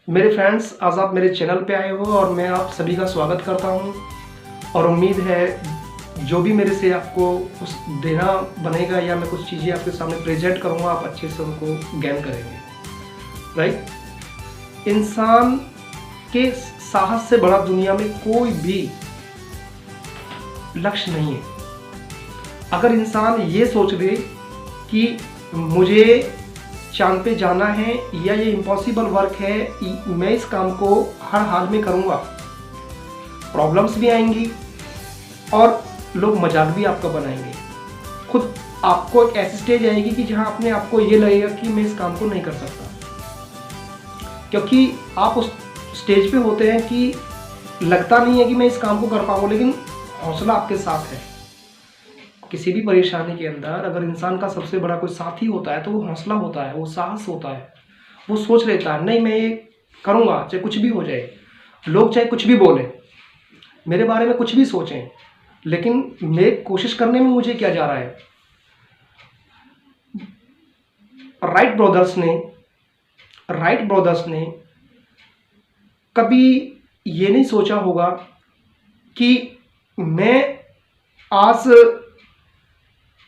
मेरे फ्रेंड्स, आज आप मेरे चैनल पे आए हो और मैं आप सभी का स्वागत करता हूं और उम्मीद है जो भी मेरे से आपको कुछ देना बनेगा या मैं कुछ चीज़ें आपके सामने प्रेजेंट करूंगा, आप अच्छे से उनको गैन करेंगे। राइट। इंसान के साहस से बड़ा दुनिया में कोई भी लक्ष्य नहीं है। अगर इंसान ये सोच ले कि मुझे चांद पे जाना है या ये इम्पॉसिबल वर्क है, मैं इस काम को हर हाल में करूँगा, प्रॉब्लम्स भी आएंगी और लोग मजाक भी आपका बनाएंगे। खुद आपको एक ऐसी स्टेज आएगी कि जहाँ अपने आपको ये लगेगा कि मैं इस काम को नहीं कर सकता, क्योंकि आप उस स्टेज पे होते हैं कि लगता नहीं है कि मैं इस काम को कर पाऊँ, लेकिन हौसला आपके साथ है। किसी भी परेशानी के अंदर अगर इंसान का सबसे बड़ा कोई साथी होता है तो वो हौसला होता है, वो साहस होता है। वो सोच लेता है नहीं, मैं ये करूँगा, चाहे कुछ भी हो जाए, लोग चाहे कुछ भी बोलें, मेरे बारे में कुछ भी सोचें, लेकिन मैं कोशिश करने में मुझे क्या जा रहा है। राइट ब्रदर्स ने कभी ये नहीं सोचा होगा कि मैं आज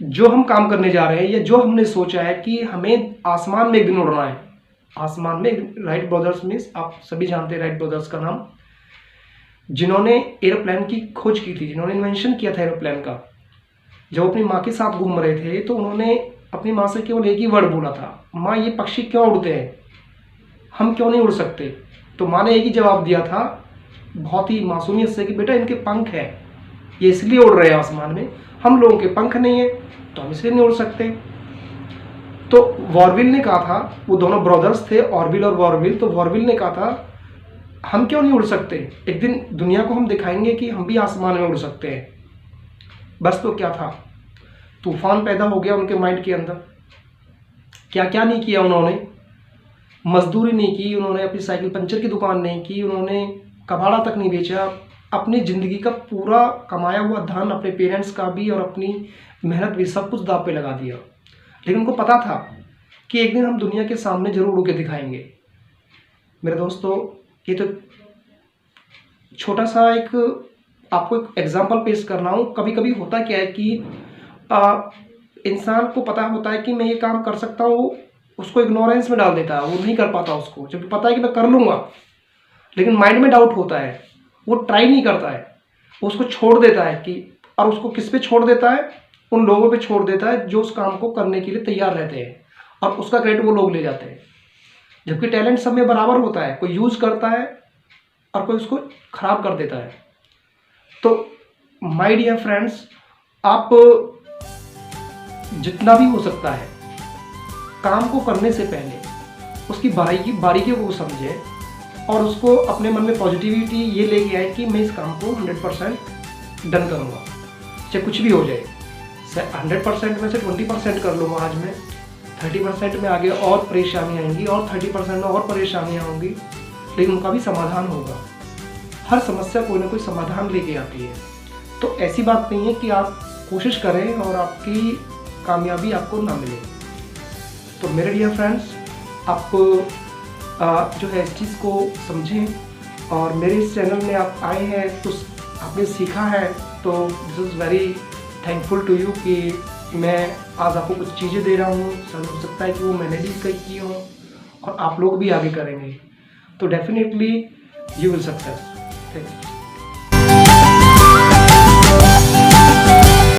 जो हम काम करने जा रहे हैं या जो हमने सोचा है कि हमें आसमान में एक दिन उड़ना है, आसमान में। राइट ब्रदर्स मीन्स आप सभी जानते हैं राइट ब्रदर्स का नाम, जिन्होंने एरोप्लेन की खोज की थी, जिन्होंने इन्वेंशन किया था एरोप्लेन का। जब अपनी माँ के साथ घूम रहे थे तो उन्होंने अपनी माँ से केवल एक ही वर्ड बोला था, माँ ये पक्षी क्यों उड़ते हैं, हम क्यों नहीं उड़ सकते। तो माँ ने एक ही जवाब दिया था बहुत ही मासूमियत से कि बेटा इनके पंख है, ये इसलिए उड़ रहे हैं आसमान में, हम लोगों के पंख नहीं है तो हम इसलिए नहीं उड़ सकते। तो वॉरविल ने कहा था, वो दोनों ब्रदर्स थे ऑरविल और वॉरविल, तो वॉरविल ने कहा था हम क्यों नहीं उड़ सकते, एक दिन दुनिया को हम दिखाएंगे कि हम भी आसमान में उड़ सकते हैं। बस तो क्या था, तूफान पैदा हो गया उनके माइंड के अंदर। क्या क्या नहीं किया उन्होंने, मजदूरी नहीं की उन्होंने, अपनी साइकिल पंचर की दुकान नहीं की उन्होंने, कबाड़ा तक नहीं बेचा, अपनी ज़िंदगी का पूरा कमाया हुआ धन, अपने पेरेंट्स का भी और अपनी मेहनत भी, सब कुछ दांव पे लगा दिया। लेकिन उनको पता था कि एक दिन हम दुनिया के सामने जरूर उड़ के दिखाएंगे। मेरे दोस्तों, ये तो छोटा सा एक आपको एक एग्जांपल पेश कर रहा हूँ। कभी कभी होता क्या है कि इंसान को पता होता है कि मैं ये काम कर सकता हूँ, उसको इग्नोरेंस में डाल देता है, वो नहीं कर पाता उसको, जब पता है कि मैं कर लूँगा, लेकिन माइंड में डाउट होता है, वो ट्राई नहीं करता है, वो उसको छोड़ देता है कि, और उसको किस पे छोड़ देता है, उन लोगों पे छोड़ देता है जो उस काम को करने के लिए तैयार रहते हैं, और उसका क्रेडिट वो लोग ले जाते हैं। जबकि टैलेंट सब में बराबर होता है, कोई यूज़ करता है और कोई उसको खराब कर देता है। तो माय डियर फ्रेंड्स, आप जितना भी हो सकता है काम को करने से पहले उसकी बारीकियों को समझें और उसको अपने मन में पॉजिटिविटी ये लेके आए कि मैं इस काम को 100% डन करूँगा, चाहे कुछ भी हो जाए। 100% में से 20% कर लूँगा आज मैं, 30% में आगे और परेशानियाँ आएंगी और 30% में और परेशानियाँ होंगी, लेकिन उनका भी समाधान होगा। हर समस्या कोई ना कोई समाधान लेके आती है। तो ऐसी बात नहीं है कि आप कोशिश करें और आपकी कामयाबी आपको ना मिले। तो मेरे डियर फ्रेंड्स, आप जो है इस चीज़ को समझें और मेरे इस चैनल में आप आए हैं तो आपने सीखा है, तो this is very thankful to you कि मैं आज आपको कुछ चीज़ें दे रहा हूँ। हो सकता है कि वो मैंने भी कई की हों और आप लोग भी आगे करेंगे, तो definitely you will success. Thank you.